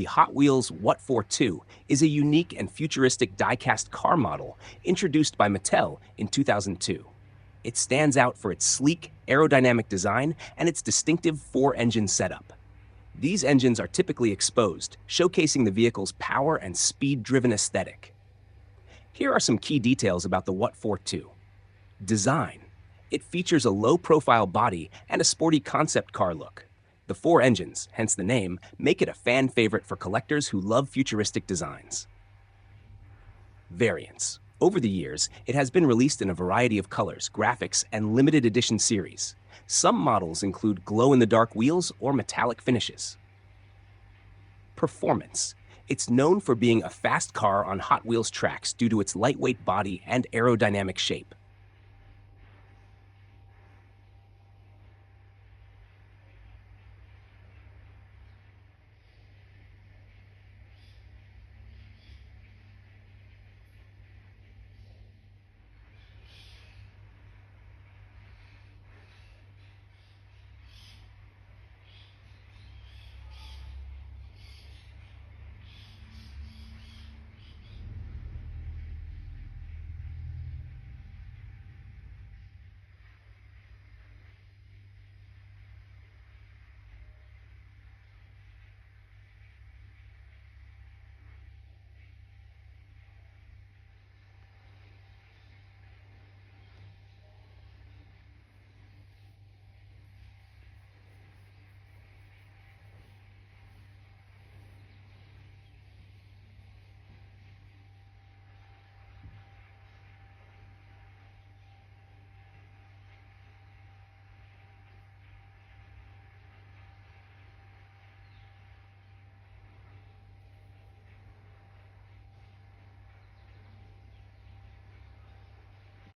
The Hot Wheels What-4-2 is a unique and futuristic die-cast car model introduced by Mattel in 2002. It stands out for its sleek, aerodynamic design and its distinctive four-engine setup. These engines are typically exposed, showcasing the vehicle's power and speed-driven aesthetic. Here are some key details about the What-4-2. Design. It features a low-profile body and a sporty concept car look. The four engines, hence the name, make it a fan favorite for collectors who love futuristic designs. Variants. Over the years, it has been released in a variety of colors, graphics, and limited edition series. Some models include glow-in-the-dark wheels or metallic finishes. Performance. It's known for being a fast car on Hot Wheels tracks due to its lightweight body and aerodynamic shape.